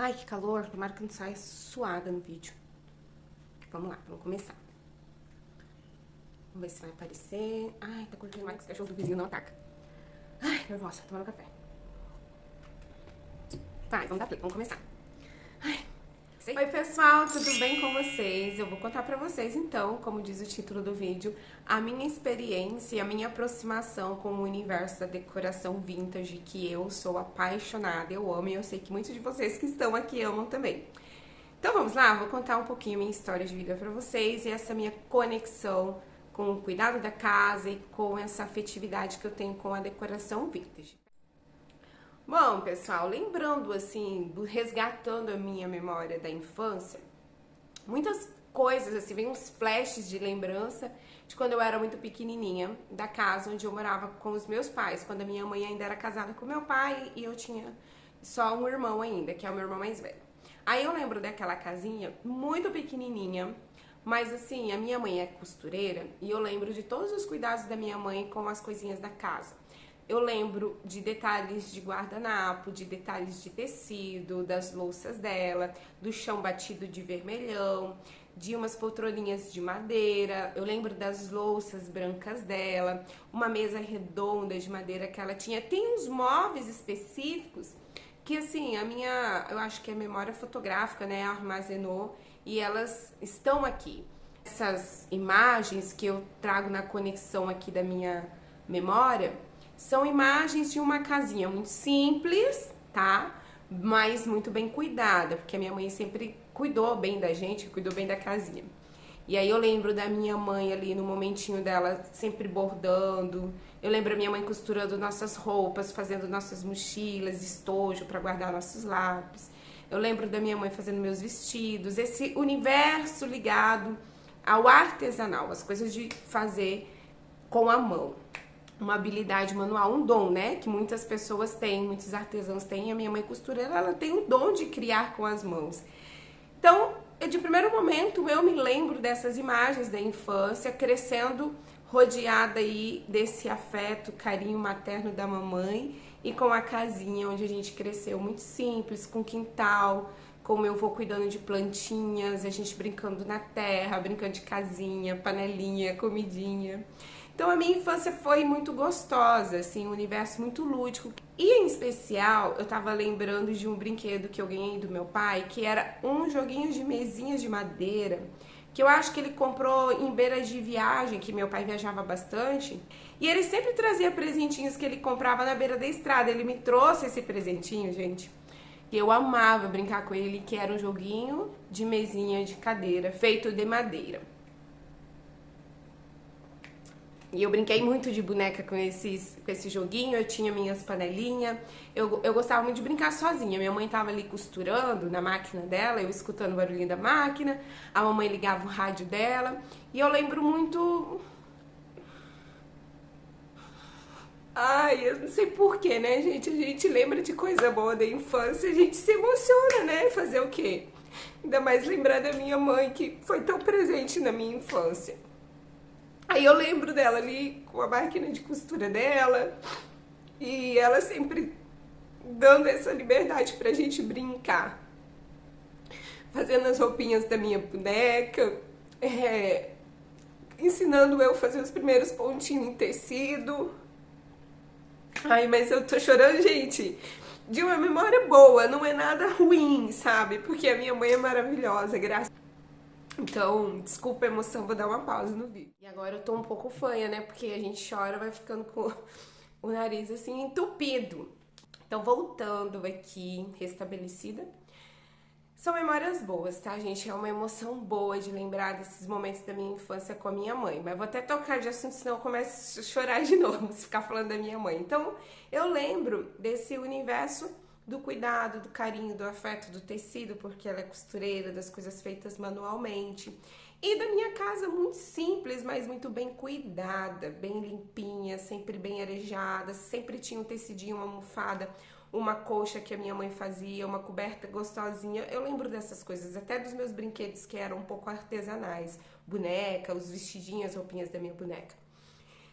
Ai, que calor, tomara que não saia suada no vídeo. Vamos lá, vamos começar. Vamos ver se vai aparecer. Ai, tá curtindo mais que os cachorros do vizinho não ataca. Ai, nervosa, tomando café. Vai, vamos dar play, vamos começar. Ai. Oi pessoal, tudo bem com vocês? Eu vou contar pra vocês então, como diz o título do vídeo, a minha experiência e a minha aproximação com o universo da decoração vintage, que eu sou apaixonada, eu amo e eu sei que muitos de vocês que estão aqui amam também. Então vamos lá, vou contar um pouquinho a minha história de vida pra vocês e essa minha conexão com o cuidado da casa e com essa afetividade que eu tenho com a decoração vintage. Bom, pessoal, lembrando assim, resgatando a minha memória da infância, muitas coisas, assim, vem uns flashes de lembrança de quando eu era muito pequenininha, da casa onde eu morava com os meus pais, quando a minha mãe ainda era casada com meu pai e eu tinha só um irmão ainda, que é o meu irmão mais velho. Aí eu lembro daquela casinha muito pequenininha, mas assim, a minha mãe é costureira e eu lembro de todos os cuidados da minha mãe com as coisinhas da casa. Eu lembro de detalhes de guardanapo, de detalhes de tecido, das louças dela, do chão batido de vermelhão, de umas poltroninhas de madeira. Eu lembro das louças brancas dela, uma mesa redonda de madeira que ela tinha. Tem uns móveis específicos que, assim, eu acho que a memória fotográfica, né, armazenou e elas estão aqui. Essas imagens que eu trago na conexão aqui da minha memória são imagens de uma casinha muito simples, tá? Mas muito bem cuidada, porque a minha mãe sempre cuidou bem da gente, cuidou bem da casinha. E aí eu lembro da minha mãe ali no momentinho dela sempre bordando. Eu lembro a minha mãe costurando nossas roupas, fazendo nossas mochilas, estojo para guardar nossos lápis. Eu lembro da minha mãe fazendo meus vestidos, esse universo ligado ao artesanal, as coisas de fazer com a mão. Uma habilidade manual, um dom, né? Que muitas pessoas têm, muitos artesãos têm. A minha mãe costureira, ela tem o dom de criar com as mãos. Então, de primeiro momento, eu me lembro dessas imagens da infância, crescendo rodeada aí desse afeto, carinho materno da mamãe e com a casinha onde a gente cresceu muito simples, com quintal, com meu avô cuidando de plantinhas, a gente brincando na terra, brincando de casinha, panelinha, comidinha. Então a minha infância foi muito gostosa, assim, um universo muito lúdico. E em especial, eu tava lembrando de um brinquedo que eu ganhei do meu pai, que era um joguinho de mesinhas de madeira, que eu acho que ele comprou em beira de viagem, que meu pai viajava bastante. E ele sempre trazia presentinhos que ele comprava na beira da estrada. Ele me trouxe esse presentinho, gente. E eu amava brincar com ele, que era um joguinho de mesinha de cadeira, feito de madeira. E eu brinquei muito de boneca com esse joguinho, eu tinha minhas panelinhas, eu gostava muito de brincar sozinha. Minha mãe tava ali costurando na máquina dela, eu escutando o barulhinho da máquina, a mamãe ligava o rádio dela, e eu lembro muito... Ai, eu não sei porquê, né, gente? A gente lembra de coisa boa da infância, a gente se emociona, né? Fazer o quê? Ainda mais lembrar da minha mãe, que foi tão presente na minha infância. Aí eu lembro dela ali com a máquina de costura dela e ela sempre dando essa liberdade pra gente brincar, fazendo as roupinhas da minha boneca, ensinando eu a fazer os primeiros pontinhos em tecido. Ai, mas eu tô chorando, gente, de uma memória boa, não é nada ruim, sabe? Porque a minha mãe é maravilhosa, graças. Então, desculpa a emoção, vou dar uma pausa no vídeo. E agora eu tô um pouco fanha, né? Porque a gente chora, vai ficando com o nariz assim entupido. Então, voltando aqui, restabelecida. São memórias boas, tá, gente? É uma emoção boa de lembrar desses momentos da minha infância com a minha mãe. Mas vou até tocar de assunto, senão eu começo a chorar de novo se ficar falando da minha mãe. Então, eu lembro desse universo do cuidado, do carinho, do afeto, do tecido, porque ela é costureira, das coisas feitas manualmente. E da minha casa muito simples, mas muito bem cuidada, bem limpinha, sempre bem arejada, sempre tinha um tecidinho, uma almofada, uma colcha que a minha mãe fazia, uma coberta gostosinha. Eu lembro dessas coisas, até dos meus brinquedos que eram um pouco artesanais. Boneca, os vestidinhos, as roupinhas da minha boneca.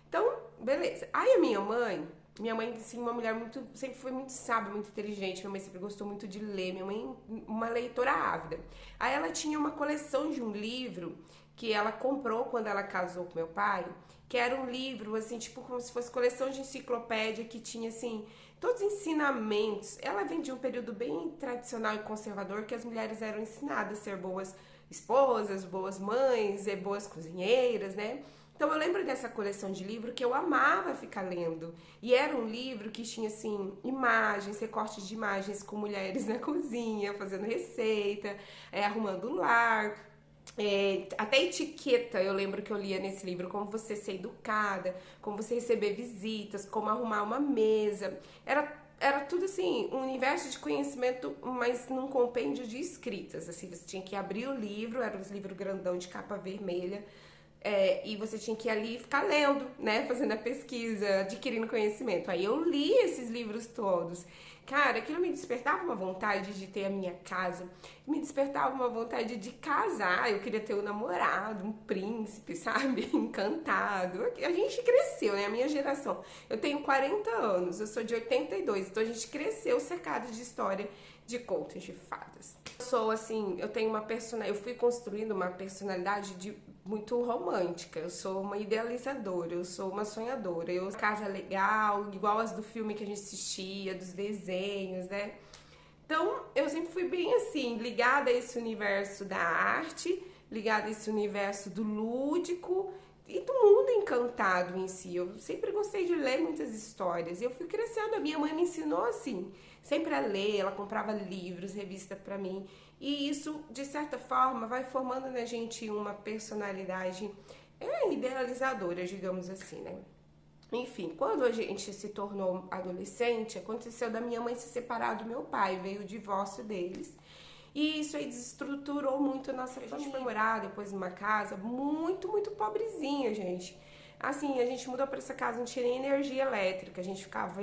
Então, beleza. Aí a minha mãe Minha mãe, assim, uma mulher muito, sempre foi muito sábia, muito inteligente. Minha mãe sempre gostou muito de ler. Minha mãe, uma leitora ávida. Aí ela tinha uma coleção de um livro que ela comprou quando ela casou com meu pai, que era um livro, assim, tipo, como se fosse coleção de enciclopédia, que tinha, assim, todos os ensinamentos. Ela vem de um período bem tradicional e conservador, que as mulheres eram ensinadas a ser boas esposas, boas mães, boas cozinheiras, né? Então eu lembro dessa coleção de livro que eu amava ficar lendo. E era um livro que tinha, assim, imagens, recortes de imagens com mulheres na cozinha, fazendo receita, arrumando o lar. Até etiqueta eu lembro que eu lia nesse livro, como você ser educada, como você receber visitas, como arrumar uma mesa. Era tudo assim, um universo de conhecimento, mas num compêndio de escritas. Assim, você tinha que abrir o livro, era um livro grandão de capa vermelha, e você tinha que ir ali ficar lendo, né? Fazendo a pesquisa, adquirindo conhecimento. Aí eu li esses livros todos. Cara, aquilo me despertava uma vontade de ter a minha casa, me despertava uma vontade de casar. Eu queria ter um namorado, um príncipe, sabe? Encantado. A gente cresceu, né? A minha geração. Eu tenho 40 anos, eu sou de 82, então a gente cresceu cercado de história de contos de fadas. Eu sou assim, eu fui construindo uma personalidade muito romântica. Eu sou uma idealizadora, eu sou uma sonhadora. Eu casa legal, igual as do filme que a gente assistia, dos desenhos, né? Então, eu sempre fui bem assim, ligada a esse universo da arte, ligada a esse universo do lúdico e do mundo encantado em si. Eu sempre gostei de ler muitas histórias e eu fui crescendo. A minha mãe me ensinou assim, sempre a ler, ela comprava livros, revista pra mim. E isso, de certa forma, vai formando na gente uma personalidade idealizadora, digamos assim, né? Enfim, quando a gente se tornou adolescente, aconteceu da minha mãe se separar do meu pai, veio o divórcio deles. E isso aí desestruturou muito a nossa família. A gente foi morar depois numa casa muito, muito pobrezinha, gente. Assim, a gente mudou para essa casa, não tinha nem energia elétrica, a gente ficava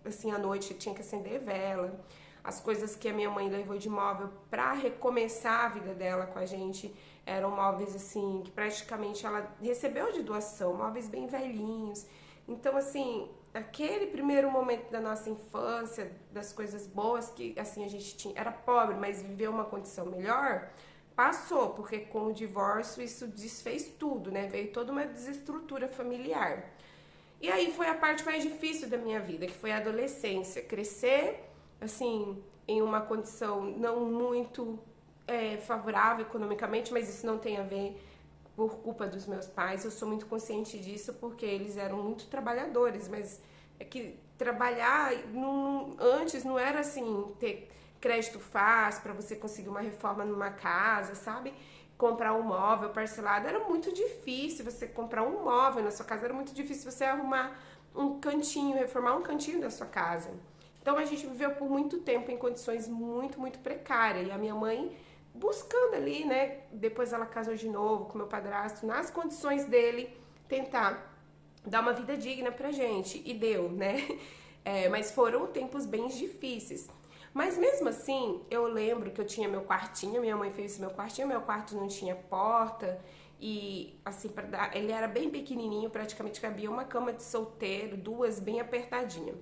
assim à noite, tinha que acender vela. As coisas que a minha mãe levou de móvel para recomeçar a vida dela com a gente eram móveis assim que praticamente ela recebeu de doação, móveis bem velhinhos. Então, assim, aquele primeiro momento da nossa infância, das coisas boas que, assim, a gente tinha, era pobre, mas viveu uma condição melhor, passou, porque com o divórcio isso desfez tudo, né? Veio toda uma desestrutura familiar. E aí foi a parte mais difícil da minha vida, que foi a adolescência. Crescer, assim, em uma condição não muito favorável economicamente, mas isso não tem a ver por culpa dos meus pais. Eu sou muito consciente disso porque eles eram muito trabalhadores, mas é que trabalhar antes não era assim, ter crédito fácil para você conseguir uma reforma numa casa, sabe? Comprar um móvel parcelado era muito difícil. Você comprar um móvel na sua casa era muito difícil. Você arrumar um cantinho, reformar um cantinho da sua casa. Então a gente viveu por muito tempo em condições muito, muito precárias. E a minha mãe buscando ali, né? Depois ela casou de novo com meu padrasto, nas condições dele, tentar dar uma vida digna pra gente. E deu, né? Mas foram tempos bem difíceis. Mas mesmo assim, eu lembro que eu tinha meu quartinho, minha mãe fez meu quarto não tinha porta. E assim, ele era bem pequenininho, praticamente cabia uma cama de solteiro, duas bem apertadinha.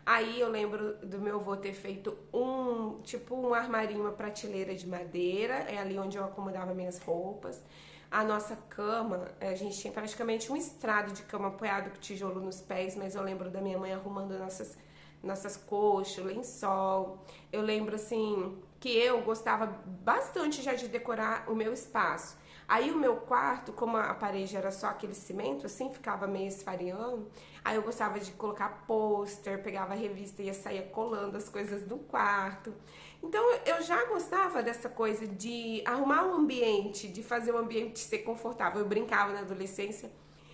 Aí eu lembro do meu avô ter feito um armarinho, uma prateleira de madeira, é ali onde eu acomodava minhas roupas. A nossa cama, a gente tinha praticamente um estrado de cama apoiado com tijolo nos pés, mas eu lembro da minha mãe arrumando nossas coxas, lençol. Eu lembro assim que eu gostava bastante já de decorar o meu espaço. Aí o meu quarto, como a parede era só aquele cimento, assim, ficava meio esfareando, aí eu gostava de colocar pôster, pegava a revista e ia sair colando as coisas do quarto. Então eu já gostava dessa coisa de arrumar o ambiente, de fazer o ambiente ser confortável. Eu brincava na adolescência,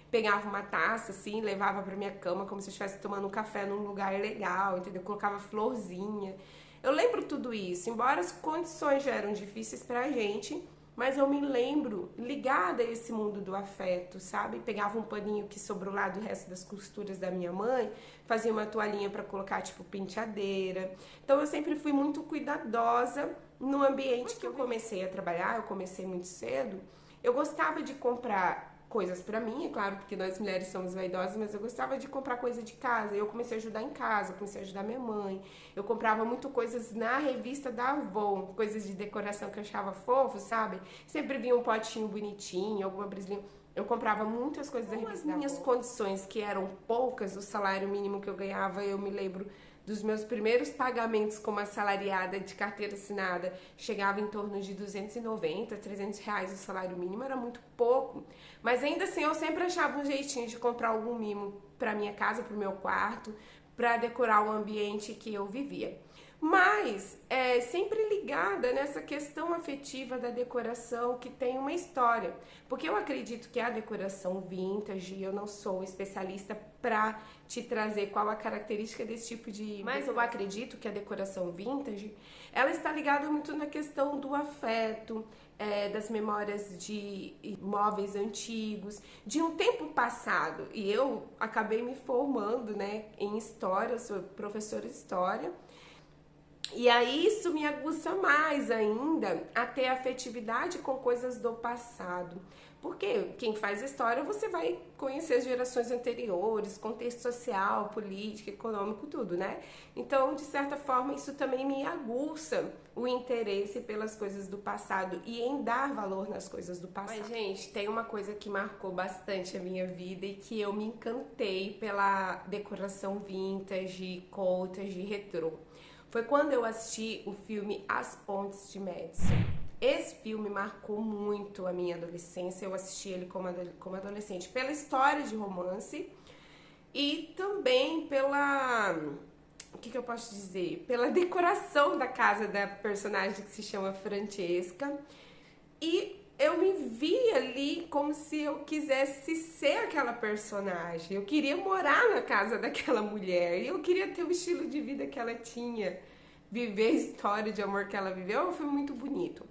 pegava uma taça assim, levava pra minha cama como se eu estivesse tomando um café num lugar legal, entendeu? Colocava florzinha. Eu lembro tudo isso, embora as condições já eram difíceis pra gente, mas eu me lembro ligada a esse mundo do afeto, sabe? Pegava um paninho que sobrou lá do resto das costuras da minha mãe, fazia uma toalhinha para colocar, tipo, penteadeira. Então eu sempre fui muito cuidadosa no ambiente que eu comecei a trabalhar, eu comecei muito cedo. Eu gostava de comprar coisas pra mim, é claro, porque nós mulheres somos vaidosas, mas eu gostava de comprar coisa de casa. Eu comecei a ajudar em casa, comecei a ajudar minha mãe. Eu comprava muito coisas na revista da Avon, coisas de decoração que eu achava fofo, sabe? Sempre vinha um potinho bonitinho, alguma brisinha. Eu comprava muitas coisas da revista. As minhas condições, que eram poucas, o salário mínimo que eu ganhava, eu me lembro dos meus primeiros pagamentos como assalariada de carteira assinada, chegava em torno de 290, 300 reais o salário mínimo, era muito pouco. Mas ainda assim eu sempre achava um jeitinho de comprar algum mimo para minha casa, para o meu quarto, para decorar o ambiente que eu vivia. Mas sempre ligada nessa questão afetiva da decoração que tem uma história. Porque eu acredito que a decoração vintage, eu não sou especialista para te trazer qual a característica desse tipo de... Mas eu acredito que a decoração vintage, ela está ligada muito na questão do afeto, das memórias de móveis antigos, de um tempo passado. E eu acabei me formando, né, em história, eu sou professora de história. E aí isso me aguça mais ainda a ter afetividade com coisas do passado. Porque quem faz história, você vai conhecer as gerações anteriores, contexto social, político, econômico, tudo, né? Então, de certa forma, isso também me aguça o interesse pelas coisas do passado e em dar valor nas coisas do passado. Mas, gente, tem uma coisa que marcou bastante a minha vida e que eu me encantei pela decoração vintage, vintage, retrô. Foi quando eu assisti o filme As Pontes de Madison. Esse filme marcou muito a minha adolescência. Eu assisti ele como adolescente pela história de romance e também pela... O que eu posso dizer? Pela decoração da casa da personagem que se chama Francesca. E eu me vi ali como se eu quisesse ser aquela personagem. Eu queria morar na casa daquela mulher. E eu queria ter o estilo de vida que ela tinha. Viver a história de amor que ela viveu. Foi muito bonito.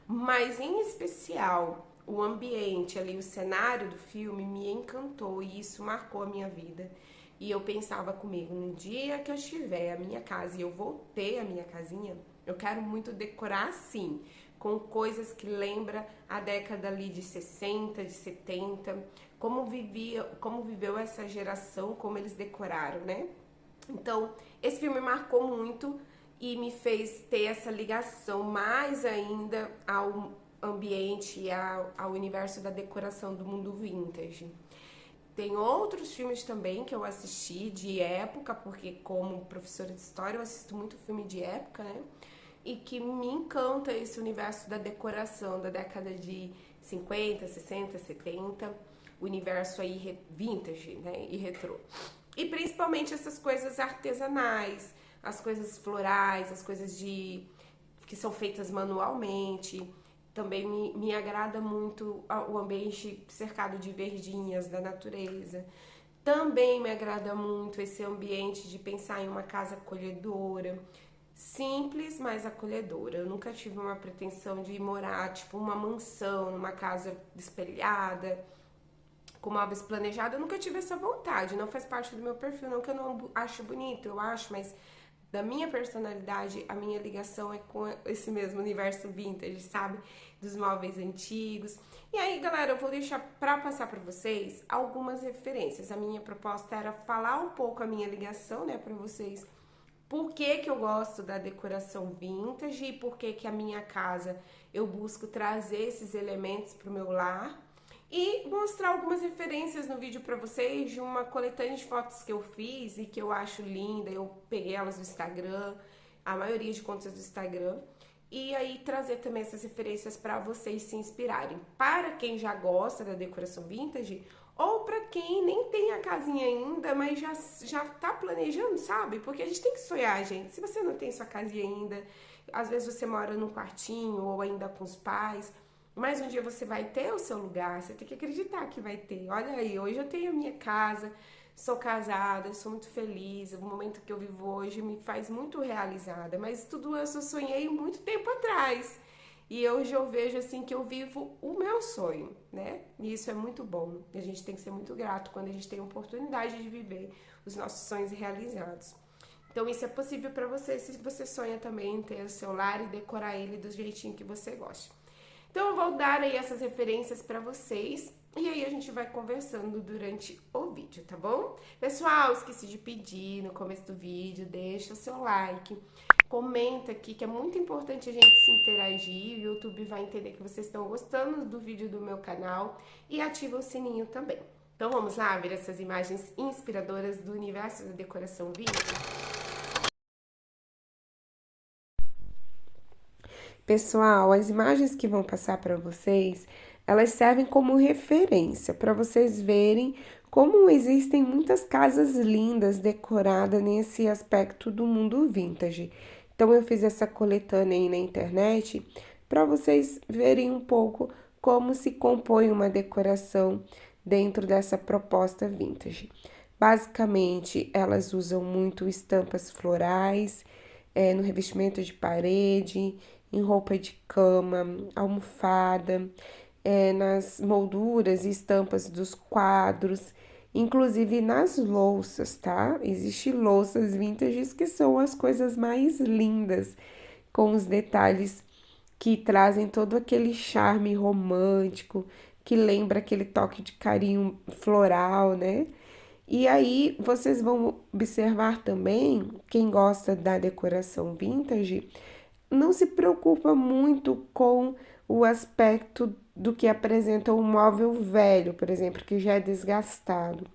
Mas, em especial, o ambiente ali, o cenário do filme me encantou. E isso marcou a minha vida. E eu pensava comigo, no dia que eu tiver a minha casa e eu vou ter a minha casinha, eu quero muito decorar assim, com coisas que lembram a década ali de 60, de 70, como viveu essa geração, como eles decoraram, né? Então, esse filme marcou muito e me fez ter essa ligação mais ainda ao ambiente e ao universo da decoração do mundo vintage. Tem outros filmes também que eu assisti de época, porque como professora de história eu assisto muito filme de época, né? E que me encanta esse universo da decoração da década de 50, 60, 70, o universo aí vintage, né? E retrô. E principalmente essas coisas artesanais, as coisas florais, as coisas que são feitas manualmente. Também me agrada muito o ambiente cercado de verdinhas da natureza. Também me agrada muito esse ambiente de pensar em uma casa acolhedora. Simples, mas acolhedora. Eu nunca tive uma pretensão de morar, tipo, uma mansão, numa casa espelhada, com móveis planejados. Eu nunca tive essa vontade. Não faz parte do meu perfil, não que eu não acho bonito, eu acho, mas... Da minha personalidade, a minha ligação é com esse mesmo universo vintage, sabe? Dos móveis antigos. E aí, galera, eu vou deixar pra passar pra vocês algumas referências. A minha proposta era falar um pouco a minha ligação, né, pra vocês. Por que eu gosto da decoração vintage e por que a minha casa eu busco trazer esses elementos pro meu lar. E mostrar algumas referências no vídeo pra vocês de uma coletânea de fotos que eu fiz e que eu acho linda. Eu peguei elas do Instagram, a maioria de contas do Instagram. E aí trazer também essas referências pra vocês se inspirarem. Para quem já gosta da decoração vintage ou pra quem nem tem a casinha ainda, mas já tá planejando, sabe? Porque a gente tem que sonhar, gente. Se você não tem sua casinha ainda, às vezes você mora num quartinho ou ainda com os pais... Mas um dia você vai ter o seu lugar, você tem que acreditar que vai ter. Olha aí, hoje eu tenho a minha casa, sou casada, sou muito feliz. O momento que eu vivo hoje me faz muito realizada. Mas tudo isso eu sonhei muito tempo atrás. E hoje eu vejo assim que eu vivo o meu sonho, né? E isso é muito bom. A gente tem que ser muito grato quando a gente tem a oportunidade de viver os nossos sonhos realizados. Então isso é possível para você se você sonha também em ter o seu lar e decorar ele do jeitinho que você gosta. Então eu vou dar aí essas referências para vocês E aí a gente vai conversando durante o vídeo, tá bom? Pessoal, esqueci de pedir no começo do vídeo, deixa o seu like, comenta aqui que é muito importante a gente se interagir, o YouTube vai entender que vocês estão gostando do vídeo do meu canal e ativa o sininho também. Então vamos lá ver essas imagens inspiradoras do universo da decoração vintage? Pessoal, as imagens que vão passar para vocês, elas servem como referência para vocês verem como existem muitas casas lindas decoradas nesse aspecto do mundo vintage. Então eu fiz essa coletânea aí na internet para vocês verem um pouco como se compõe uma decoração dentro dessa proposta vintage. Basicamente, elas usam muito estampas florais, no revestimento de parede, em roupa de cama, almofada, nas molduras e estampas dos quadros, inclusive nas louças, tá? Existem louças vintages que são as coisas mais lindas, com os detalhes que trazem todo aquele charme romântico, que lembra aquele toque de carinho floral, né? E aí vocês vão observar também, quem gosta da decoração vintage, não se preocupa muito com o aspecto do que apresenta um móvel velho, por exemplo, que já é desgastado.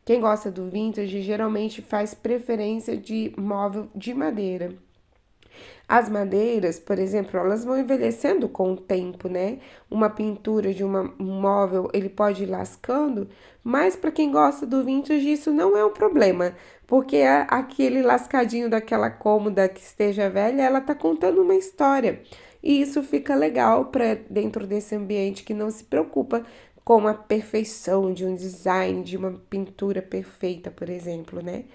Quem gosta do vintage geralmente faz preferência de móvel de madeira. As madeiras, por exemplo, elas vão envelhecendo com o tempo, né? Uma pintura de um móvel, ele pode ir lascando, mas para quem gosta do vintage, isso não é um problema, porque aquele lascadinho daquela cômoda que esteja velha, ela tá contando uma história. E isso fica legal para dentro desse ambiente que não se preocupa com a perfeição de um design, de uma pintura perfeita, por exemplo, né?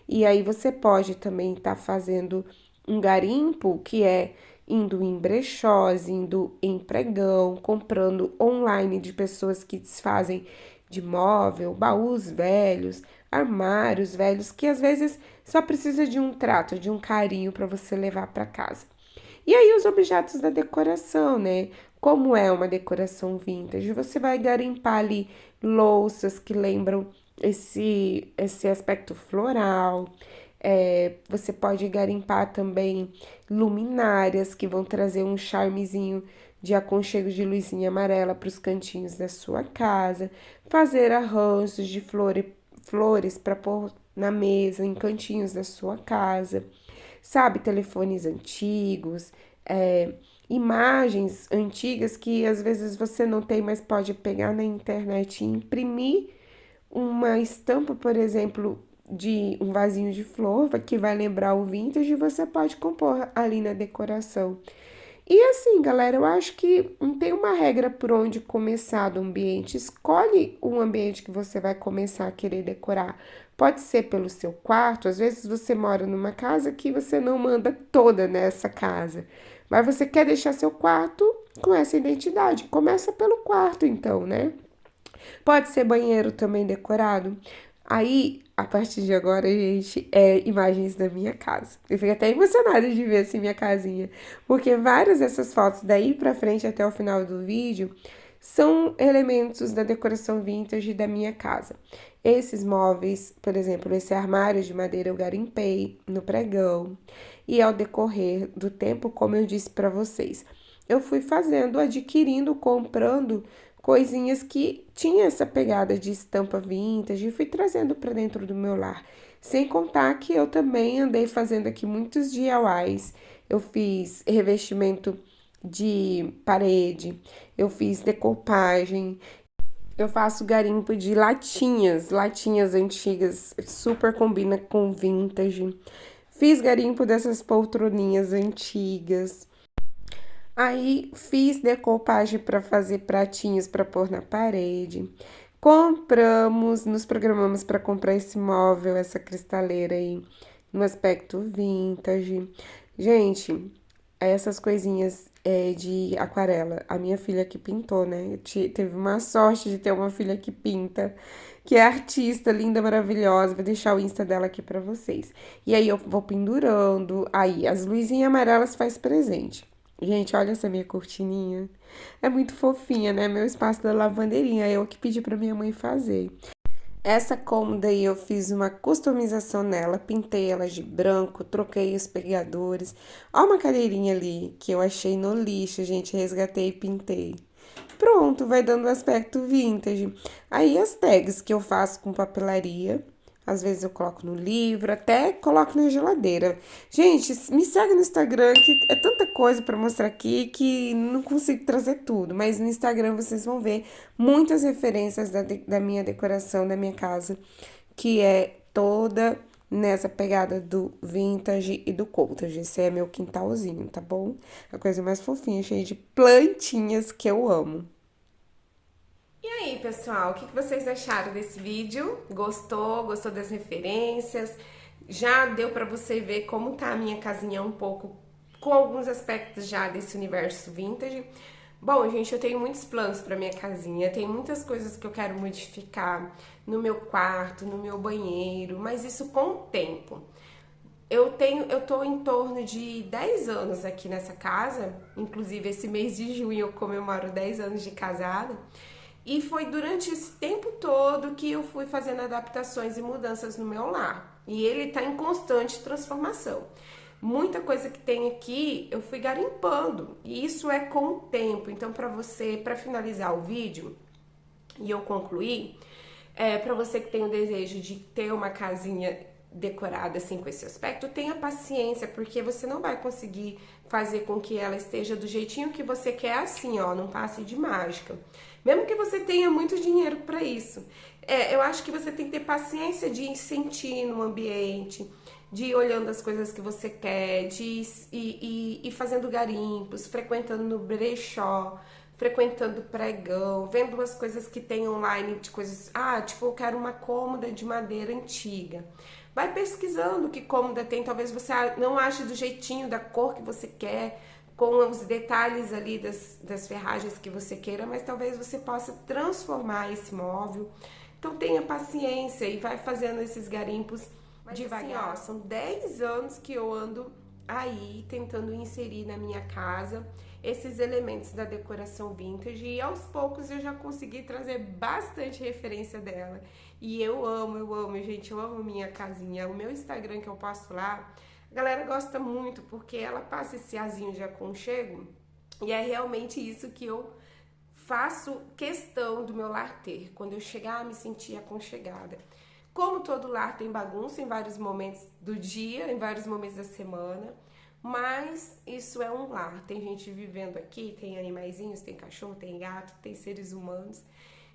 E aí você pode também estar fazendo um garimpo, que é indo em brechós, indo em pregão, comprando online de pessoas que desfazem de móvel, baús velhos, armários velhos, que às vezes só precisa de um trato, de um carinho para você levar para casa. E aí os objetos da decoração, né? Como é uma decoração vintage, você vai garimpar ali louças que lembram esse aspecto floral. Você pode garimpar também luminárias que vão trazer um charmezinho de aconchego de luzinha amarela para os cantinhos da sua casa, fazer arranjos de flores para pôr na mesa, em cantinhos da sua casa, sabe, telefones antigos, imagens antigas que às vezes você não tem, mas pode pegar na internet e imprimir uma estampa, por exemplo, de um vasinho de flor, que vai lembrar o vintage, e você pode compor ali na decoração. E assim, galera, eu acho que não tem uma regra por onde começar do ambiente. Escolhe um ambiente que você vai começar a querer decorar. Pode ser pelo seu quarto, às vezes você mora numa casa que você não manda toda nessa casa, mas você quer deixar seu quarto com essa identidade. Começa pelo quarto, então, né? Pode ser banheiro também decorado. Aí, a partir de agora, gente, imagens da minha casa. Eu fico até emocionada de ver assim minha casinha, porque várias dessas fotos daí pra frente até o final do vídeo são elementos da decoração vintage da minha casa. Esses móveis, por exemplo, esse armário de madeira eu garimpei no pregão. E ao decorrer do tempo, como eu disse para vocês, eu fui fazendo, adquirindo, comprando coisinhas que tinha essa pegada de estampa vintage e fui trazendo para dentro do meu lar. Sem contar que eu também andei fazendo aqui muitos DIYs. Eu fiz revestimento de parede, eu fiz decopagem, eu faço garimpo de latinhas antigas, super combina com vintage. Fiz garimpo dessas poltroninhas antigas. Aí fiz decopagem para fazer pratinhos para pôr na parede. Nos programamos para comprar esse móvel, essa cristaleira aí, no aspecto vintage. Gente, essas coisinhas de aquarela. A minha filha que pintou, né? Teve uma sorte de ter uma filha que pinta, que é artista, linda, maravilhosa. Vou deixar o Insta dela aqui para vocês. E aí eu vou pendurando. Aí as luzinhas amarelas faz presente. Gente, olha essa minha cortininha. É muito fofinha, né? Meu espaço da lavanderinha. Eu que pedi pra minha mãe fazer. Essa cômoda aí eu fiz uma customização nela, pintei ela de branco, troquei os pegadores. Ó uma cadeirinha ali que eu achei no lixo, gente, resgatei e pintei. Pronto, vai dando aspecto vintage. Aí as tags que eu faço com papelaria, às vezes eu coloco no livro, até coloco na geladeira. Gente, me segue no Instagram, que é tanta coisa pra mostrar aqui que não consigo trazer tudo. Mas no Instagram vocês vão ver muitas referências da minha decoração, da minha casa, que é toda nessa pegada do vintage e do country. Esse é meu quintalzinho, tá bom? A coisa mais fofinha, cheia de plantinhas que eu amo. E aí, pessoal, o que vocês acharam desse vídeo? Gostou? Gostou das referências? Já deu pra você ver como tá a minha casinha um pouco, com alguns aspectos já desse universo vintage? Bom, gente, eu tenho muitos planos pra minha casinha, tem muitas coisas que eu quero modificar no meu quarto, no meu banheiro, mas isso com o tempo. Eu tô em torno de 10 anos aqui nessa casa, inclusive esse mês de junho eu comemoro 10 anos de casada. E foi durante esse tempo todo que eu fui fazendo adaptações e mudanças no meu lar. E ele tá em constante transformação. Muita coisa que tem aqui eu fui garimpando. E isso é com o tempo. Então, para finalizar o vídeo e eu concluir, para você que tem o desejo de ter uma casinha decorada assim com esse aspecto, tenha paciência, porque você não vai conseguir fazer com que ela esteja do jeitinho que você quer assim, ó, num passe de mágica. Mesmo que você tenha muito dinheiro para isso. Eu acho que você tem que ter paciência de sentir no ambiente, de ir olhando as coisas que você quer, de ir fazendo garimpos, frequentando no brechó, frequentando pregão, vendo as coisas que tem online de coisas. Ah, tipo, eu quero uma cômoda de madeira antiga. Vai pesquisando que cômoda tem, talvez você não ache do jeitinho, da cor que você quer, com os detalhes ali das ferragens que você queira, mas talvez você possa transformar esse móvel. Então tenha paciência e vai fazendo esses garimpos devagar. Assim, ó, são 10 anos que eu ando aí tentando inserir na minha casa esses elementos da decoração vintage e aos poucos eu já consegui trazer bastante referência dela. E eu amo, gente, eu amo minha casinha. O meu Instagram que eu posto lá, a galera gosta muito porque ela passa esse azinho de aconchego e é realmente isso que eu faço questão do meu lar ter. Quando eu chegar a me sentir aconchegada. Como todo lar tem bagunça em vários momentos do dia, em vários momentos da semana, mas isso é um lar. Tem gente vivendo aqui, tem animaizinhos, tem cachorro, tem gato, tem seres humanos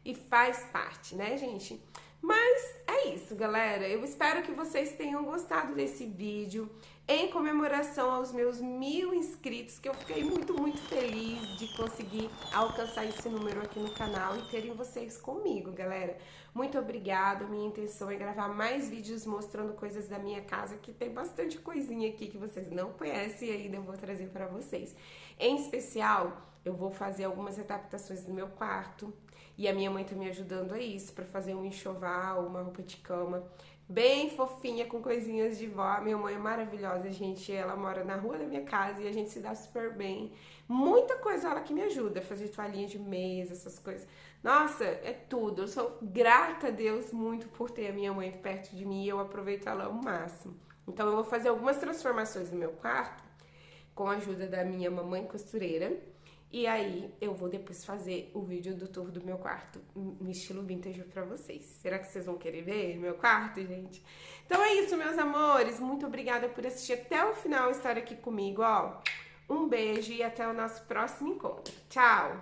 e faz parte, né, gente? Mas é isso, galera. Eu espero que vocês tenham gostado desse vídeo em comemoração aos meus 1000 inscritos, que eu fiquei muito feliz de conseguir alcançar esse número aqui no canal e terem vocês comigo, galera. Muito obrigada. Minha intenção é gravar mais vídeos mostrando coisas da minha casa, que tem bastante coisinha aqui que vocês não conhecem e ainda eu vou trazer para vocês. Em especial, eu vou fazer algumas adaptações no meu quarto. E a minha mãe tá me ajudando a isso, pra fazer um enxoval, uma roupa de cama bem fofinha, com coisinhas de vó. Minha mãe é maravilhosa, gente. Ela mora na rua da minha casa e a gente se dá super bem. Muita coisa ela que me ajuda, fazer toalhinha de mesa, essas coisas. Nossa, é tudo. Eu sou grata a Deus muito por ter a minha mãe perto de mim e eu aproveito ela ao máximo. Então eu vou fazer algumas transformações no meu quarto, com a ajuda da minha mamãe costureira. E aí eu vou depois fazer o vídeo do tour do meu quarto no estilo vintage pra vocês. Será que vocês vão querer ver meu quarto, gente? Então é isso, meus amores. Muito obrigada por assistir até o final e estar aqui comigo, ó. Um beijo e até o nosso próximo encontro. Tchau!